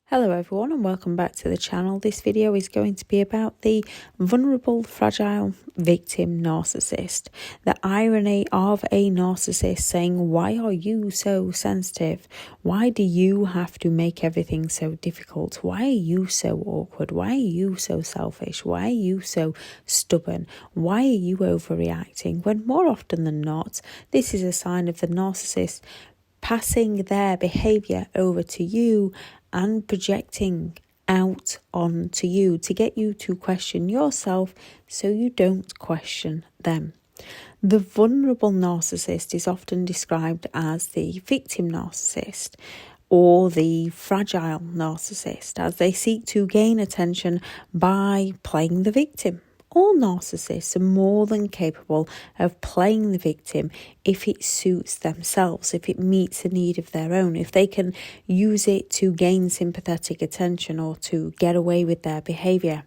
Hello everyone and welcome back to the channel. This video is going to be about the vulnerable, fragile victim narcissist. The irony of a narcissist saying, "Why are you so sensitive? Why do you have to make everything so difficult? Why are you so awkward? Why are you so selfish? Why are you so stubborn? Why are you overreacting?" When more often than not, this is a sign of the narcissist passing their behaviour over to you and projecting out onto you to get you to question yourself so you don't question them. The vulnerable narcissist is often described as the victim narcissist or the fragile narcissist, as they seek to gain attention by playing the victim. All narcissists are more than capable of playing the victim if it suits themselves, if it meets a need of their own, if they can use it to gain sympathetic attention or to get away with their behaviour.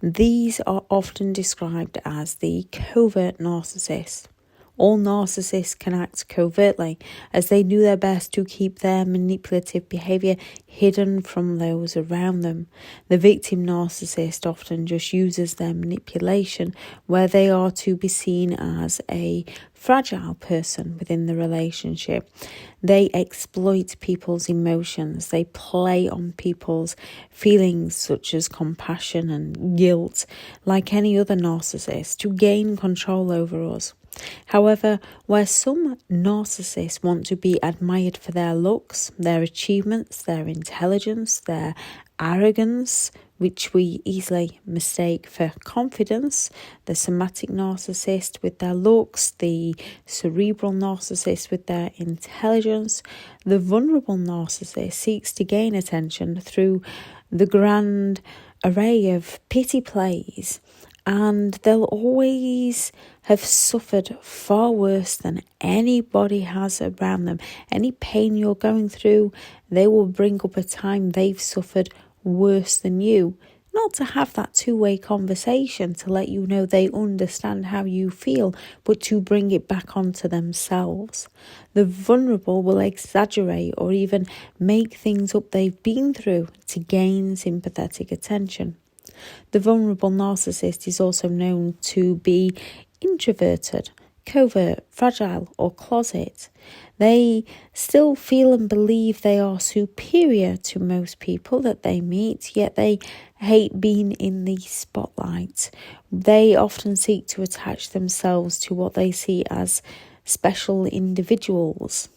These are often described as the covert narcissist. All narcissists can act covertly, as they do their best to keep their manipulative behaviour hidden from those around them. The victim narcissist often just uses their manipulation where they are to be seen as a fragile person within the relationship. They exploit people's emotions. They play on people's feelings such as compassion and guilt, like any other narcissist, to gain control over us. However, where some narcissists want to be admired for their looks, their achievements, their intelligence, their arrogance, which we easily mistake for confidence, the somatic narcissist with their looks, the cerebral narcissist with their intelligence, the vulnerable narcissist seeks to gain attention through the grand array of pity plays, and they'll always have suffered far worse than anybody has around them. Any pain you're going through, they will bring up a time they've suffered worse than you. Not to have that two-way conversation to let you know they understand how you feel, but to bring it back onto themselves. The vulnerable will exaggerate or even make things up they've been through to gain sympathetic attention. The vulnerable narcissist is also known to be introverted, covert, fragile, or closet. They still feel and believe they are superior to most people that they meet, yet they hate being in the spotlight. They often seek to attach themselves to what they see as special individuals.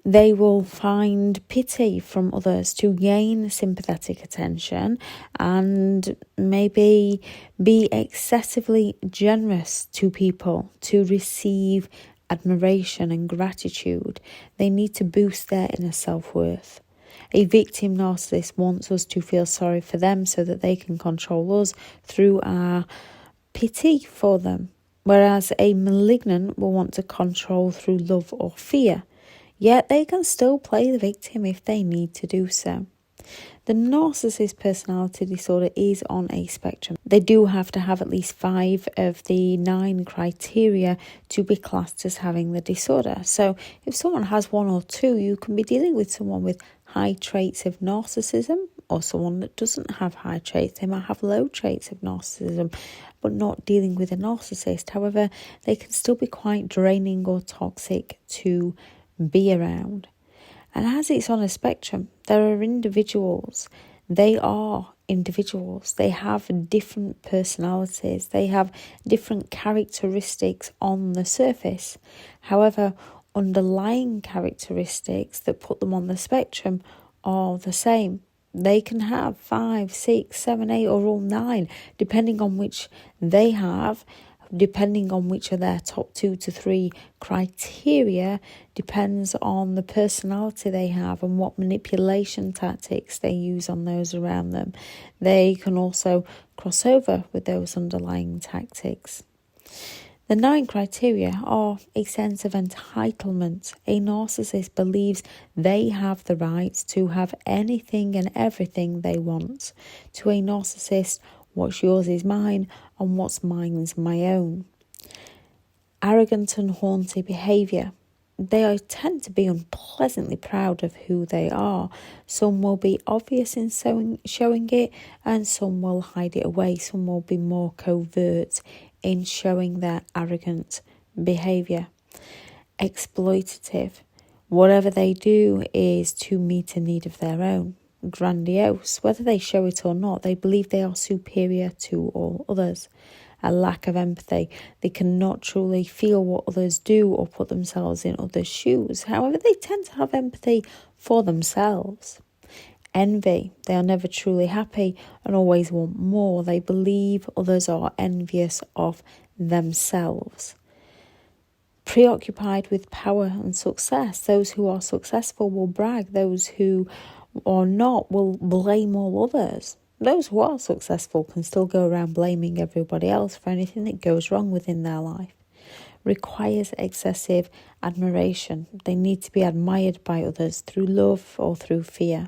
They will find pity from others to gain sympathetic attention and maybe be excessively generous to people to receive admiration and gratitude. They need to boost their inner self-worth. A victim narcissist wants us to feel sorry for them so that they can control us through our pity for them, whereas a malignant will want to control through love or fear. Yet they can still play the victim if they need to do so. The narcissist personality disorder is on a spectrum. They do have to have at least 5 of the 9 criteria to be classed as having the disorder. So if someone has 1 or 2, you can be dealing with someone with high traits of narcissism or someone that doesn't have high traits. They might have low traits of narcissism, but not dealing with a narcissist. However, they can still be quite draining or toxic to be around. And as it's on a spectrum, there are individuals. They are individuals. They have different personalities. They have different characteristics on the surface. However, underlying characteristics that put them on the spectrum are the same. They can have 5, 6, 7, 8 or all 9, depending on which they have. Depending on which of their top 2 to 3 criteria depends on the personality they have and what manipulation tactics they use on those around them. They can also cross over with those underlying tactics. The 9 criteria are a sense of entitlement. A narcissist believes they have the right to have anything and everything they want. To a narcissist, what's yours is mine, and what's mine's my own. Arrogant and haughty behaviour. they tend to be unpleasantly proud of who they are. Some will be obvious in showing it, and some will hide it away. Some will be more covert in showing their arrogant behaviour. Exploitative. Whatever they do is to meet a need of their own. Grandiose. Whether they show it or not, they believe they are superior to all others. A lack of empathy. They cannot truly feel what others do or put themselves in others' shoes. However, they tend to have empathy for themselves. Envy. They are never truly happy and always want more. They believe others are envious of themselves. Preoccupied with power and success. Those who are successful will brag. Those who are not will blame all others. Those who are successful can still go around blaming everybody else for anything that goes wrong within their life. Requires excessive admiration. They need to be admired by others through love or through fear.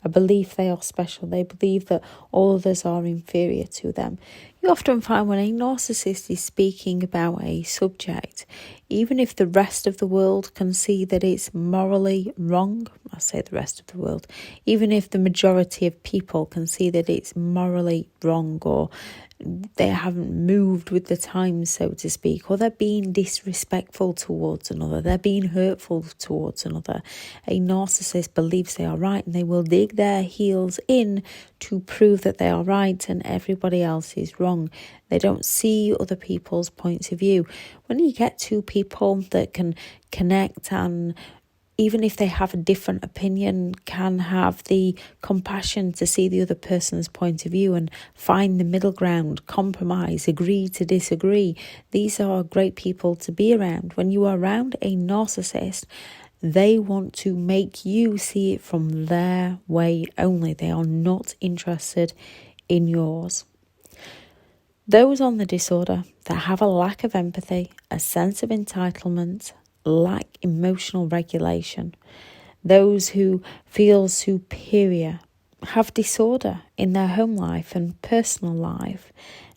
A belief they are special. They believe that all others are inferior to them. You often find when a narcissist is speaking about a subject, even if the rest of the world can see that it's morally wrong, I say the rest of the world, even if the majority of people can see that it's morally wrong, or they haven't moved with the times, so to speak, or they're being disrespectful towards another, they're being hurtful towards another, a narcissist believes they are right, and they will dig their heels in to prove that they are right and everybody else is wrong. They don't see other people's points of view. When you get two people that can connect, and even if they have a different opinion, can have the compassion to see the other person's point of view and find the middle ground, compromise, agree to disagree. These are great people to be around. When you are around a narcissist, they want to make you see it from their way only. They are not interested in yours. Those on the disorder that have a lack of empathy, a sense of entitlement, lack emotional regulation, those who feel superior, have disorder in their home life and personal life,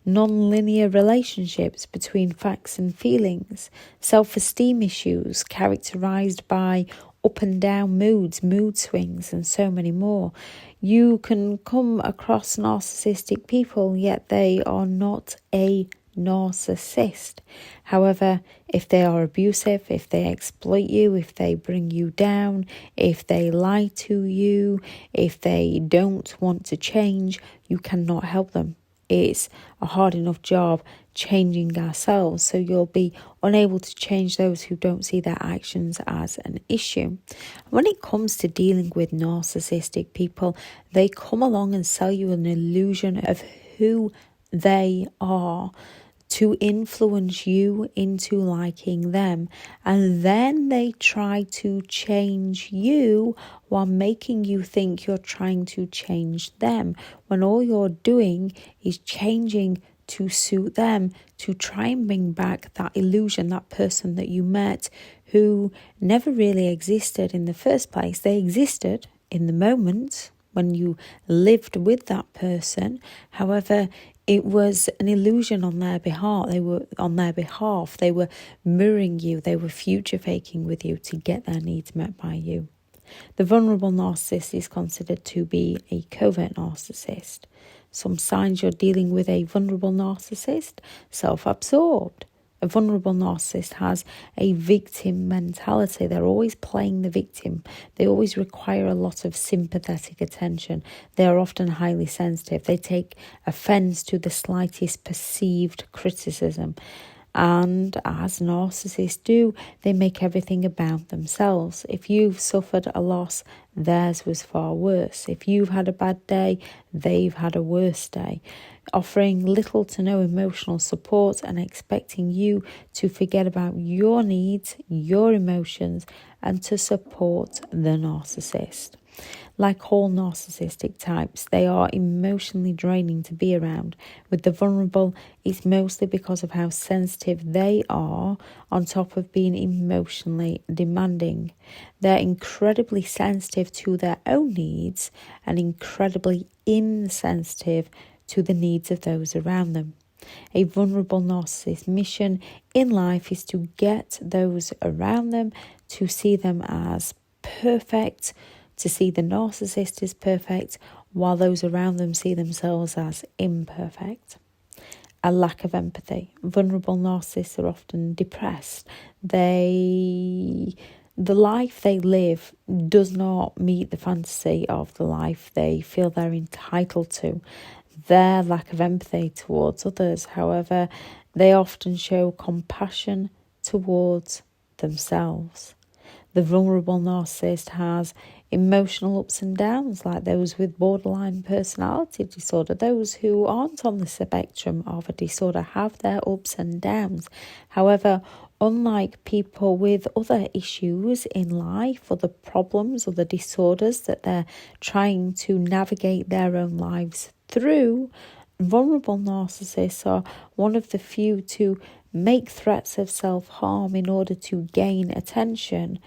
non-linear relationships between facts and feelings, self-esteem issues characterized by up and down moods, mood swings, and so many more. You can come across narcissistic people, yet they are not a narcissist. However, if they are abusive, if they exploit you, if they bring you down, if they lie to you, if they don't want to change, you cannot help them. It's a hard enough job changing ourselves, so you'll be unable to change those who don't see their actions as an issue. When it comes to dealing with narcissistic people, they come along and sell you an illusion of who they are to influence you into liking them, and then they try to change you while making you think you're trying to change them, when all you're doing is changing to suit them, to try and bring back that illusion, that person that you met who never really existed in the first place. They existed in the moment when you lived with that person. However, it was an illusion on their behalf. They were mirroring you. They were future faking with you to get their needs met by you. The vulnerable narcissist is considered to be a covert narcissist. Some signs you're dealing with a vulnerable narcissist: self-absorbed. A vulnerable narcissist has a victim mentality. They're always playing the victim. They always require a lot of sympathetic attention. They are often highly sensitive. They take offense to the slightest perceived criticism. And as narcissists do, they make everything about themselves. If you've suffered a loss, theirs was far worse. If you've had a bad day, they've had a worse day. Offering little to no emotional support and expecting you to forget about your needs, your emotions, and to support the narcissist. Like all narcissistic types, they are emotionally draining to be around. With the vulnerable, it's mostly because of how sensitive they are, on top of being emotionally demanding. They're incredibly sensitive to their own needs and incredibly insensitive to the needs of those around them. A vulnerable narcissist's mission in life is to get those around them to see them as perfect, to see the narcissist as perfect, while those around them see themselves as imperfect. A lack of empathy. Vulnerable narcissists are often depressed. The life they live does not meet the fantasy of the life they feel they're entitled to. Their lack of empathy towards others, however, they often show compassion towards themselves. The vulnerable narcissist has emotional ups and downs, like those with borderline personality disorder. Those who aren't on the spectrum of a disorder have their ups and downs. However, unlike people with other issues in life, other problems, other disorders that they're trying to navigate their own lives through, vulnerable narcissists are one of the few to make threats of self-harm in order to gain attention,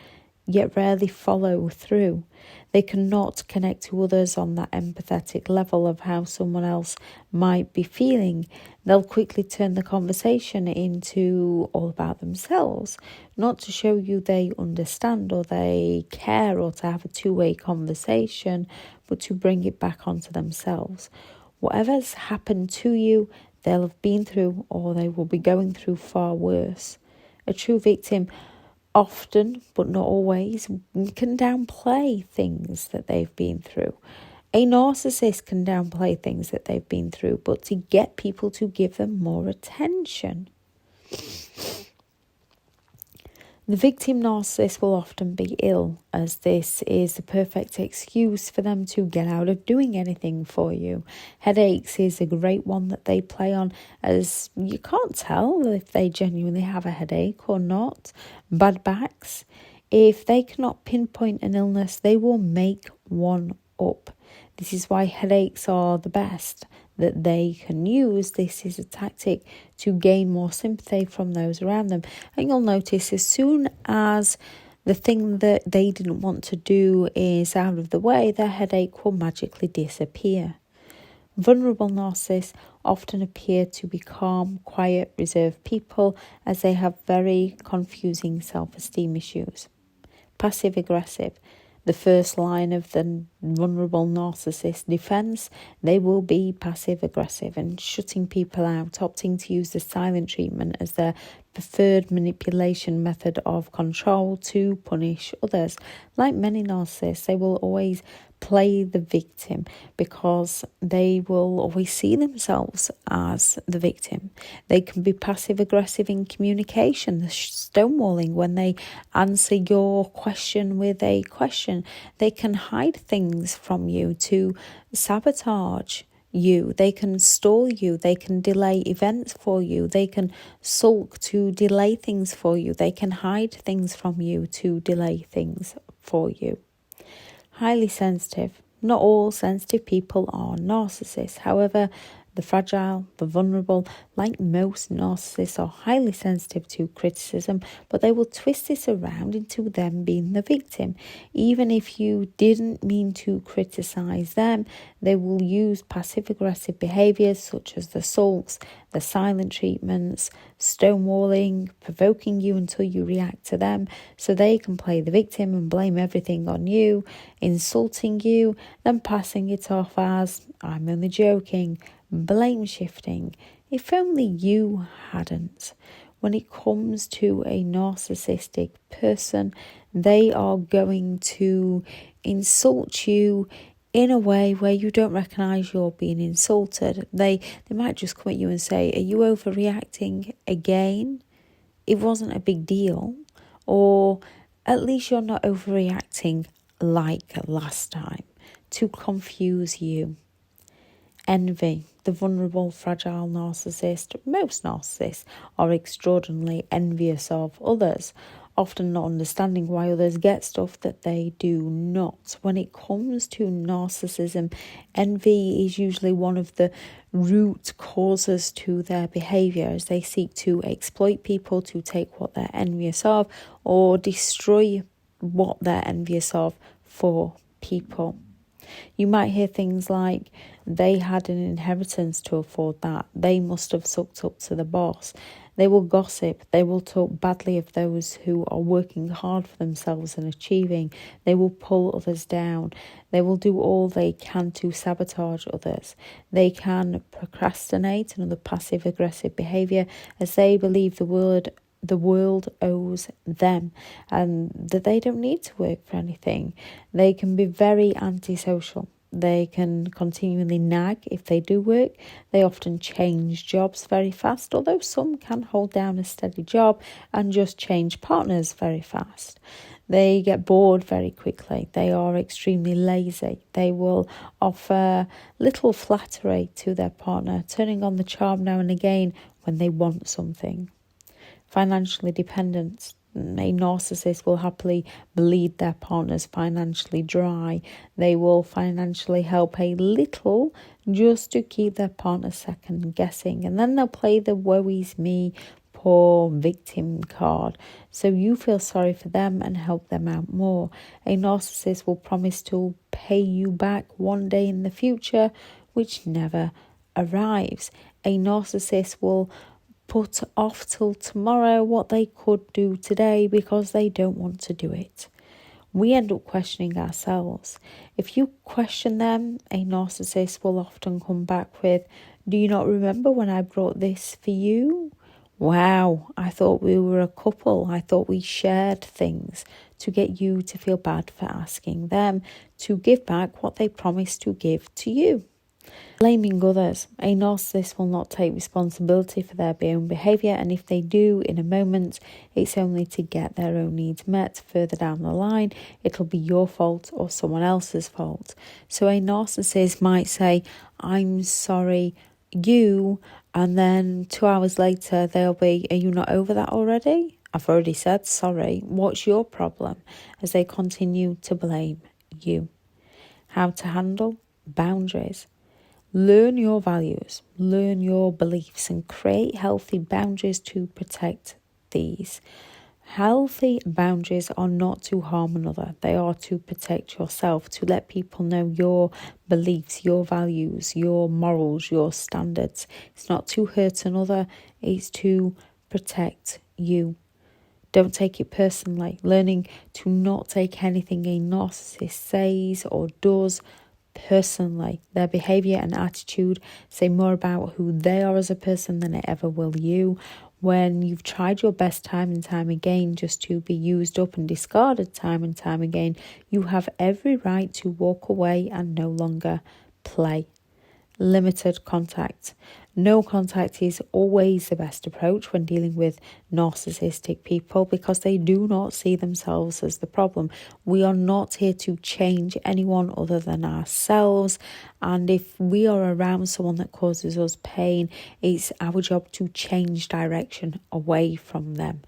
yet rarely follow through. They cannot connect to others on that empathetic level of how someone else might be feeling. They'll quickly turn the conversation into all about themselves, not to show you they understand or they care or to have a two-way conversation, but to bring it back onto themselves. Whatever's happened to you, they'll have been through or they will be going through far worse. A true victim often, but not always, can downplay things that they've been through. A narcissist can downplay things that they've been through, but to get people to give them more attention. The victim narcissist will often be ill, as this is the perfect excuse for them to get out of doing anything for you. Headaches is a great one that they play on, as you can't tell if they genuinely have a headache or not. Bad backs. If they cannot pinpoint an illness, they will make one up. This is why headaches are the best that they can use. This is a tactic to gain more sympathy from those around them. And you'll notice as soon as the thing that they didn't want to do is out of the way, their headache will magically disappear. Vulnerable narcissists often appear to be calm, quiet, reserved people, as they have very confusing self-esteem issues. Passive-aggressive. The first line of the vulnerable narcissist defense, they will be passive-aggressive and shutting people out, opting to use the silent treatment as their preferred manipulation method of control to punish others. Like many narcissists, they will always play the victim because they will always see themselves as the victim. They can be passive-aggressive in communication, the stonewalling when they answer your question with a question. They can hide things from you to sabotage you. They can stall you. They can delay events for you. They can sulk to delay things for you. They can hide things from you to delay things for you. Highly sensitive. Not all sensitive people are narcissists. However, the fragile, the vulnerable, like most narcissists, are highly sensitive to criticism, but they will twist this around into them being the victim. Even if you didn't mean to criticize them, they will use passive-aggressive behaviours such as the sulks, the silent treatments, stonewalling, provoking you until you react to them so they can play the victim and blame everything on you, insulting you, then passing it off as, I'm only joking, blame shifting. If only you hadn't. When it comes to a narcissistic person, they are going to insult you in a way where you don't recognise you're being insulted. They might just come at you and say, are you overreacting again? It wasn't a big deal. Or at least you're not overreacting like last time, to confuse you. Envy. The vulnerable, fragile narcissist, most narcissists are extraordinarily envious of others, often not understanding why others get stuff that they do not. When it comes to narcissism, envy is usually one of the root causes to their behaviour, as they seek to exploit people, to take what they're envious of, or destroy what they're envious of for people. You might hear things like, They had an inheritance to afford that. They must have sucked up to the boss. They will gossip. They will talk badly of those who are working hard for themselves and achieving. They will pull others down. They will do all they can to sabotage others. They can procrastinate, another passive-aggressive behaviour, as they believe the world owes them and that they don't need to work for anything. They can be very antisocial. They can continually nag if they do work. They often change jobs very fast, although some can hold down a steady job and just change partners very fast. They get bored very quickly. They are extremely lazy. They will offer little flattery to their partner, turning on the charm now and again when they want something. Financially dependent. A narcissist will happily bleed their partners financially dry. They will financially help a little just to keep their partner second guessing. And then they'll play the woe is me, poor victim card. So you feel sorry for them and help them out more. A narcissist will promise to pay you back one day in the future, which never arrives. A narcissist will put off till tomorrow what they could do today because they don't want to do it. We end up questioning ourselves. If you question them, a narcissist will often come back with, "Do you not remember when I brought this for you? Wow, I thought we were a couple. I thought we shared things," to get you to feel bad for asking them to give back what they promised to give to you. Blaming others. A narcissist will not take responsibility for their own behaviour, and if they do in a moment, it's only to get their own needs met. Further down the line, it'll be your fault or someone else's fault. So a narcissist might say, "I'm sorry, you," and then 2 hours later they'll be, "Are you not over that already? I've already said sorry. What's your problem?" As they continue to blame you. How to handle boundaries. Learn your values, learn your beliefs, and create healthy boundaries to protect these. Healthy boundaries are not to harm another. They are to protect yourself, to let people know your beliefs, your values, your morals, your standards. It's not to hurt another, it's to protect you. Don't take it personally. Learning to not take anything a narcissist says or does personally. Their behaviour and attitude say more about who they are as a person than it ever will you. When you've tried your best time and time again just to be used up and discarded time and time again, you have every right to walk away and no longer play. Limited contact. No contact is always the best approach when dealing with narcissistic people because they do not see themselves as the problem. We are not here to change anyone other than ourselves, and if we are around someone that causes us pain, it's our job to change direction away from them.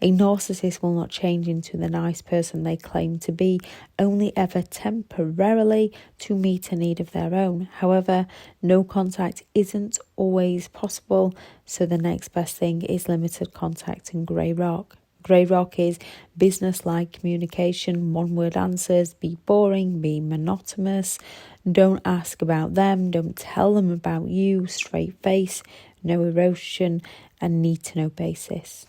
A narcissist will not change into the nice person they claim to be, only ever temporarily to meet a need of their own. However, no contact isn't always possible, so the next best thing is limited contact and grey rock. Grey rock is business-like communication, one-word answers, be boring, be monotonous, don't ask about them, don't tell them about you, straight face, no erosion, and need-to-know basis.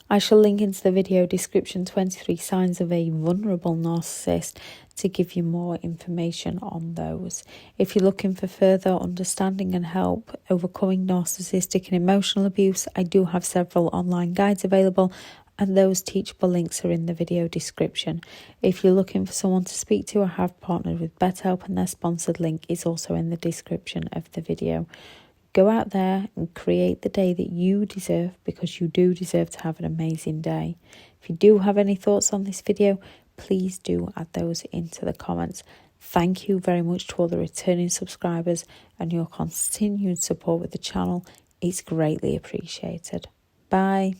I shall link into the video description 23 signs of a vulnerable narcissist to give you more information on those. If you're looking for further understanding and help overcoming narcissistic and emotional abuse, I do have several online guides available, and those teachable links are in the video description. If you're looking for someone to speak to, I have partnered with BetterHelp, and their sponsored link is also in the description of the video. Go out there and create the day that you deserve, because you do deserve to have an amazing day. If you do have any thoughts on this video, please do add those into the comments. Thank you very much to all the returning subscribers and your continued support with the channel. It's greatly appreciated. Bye.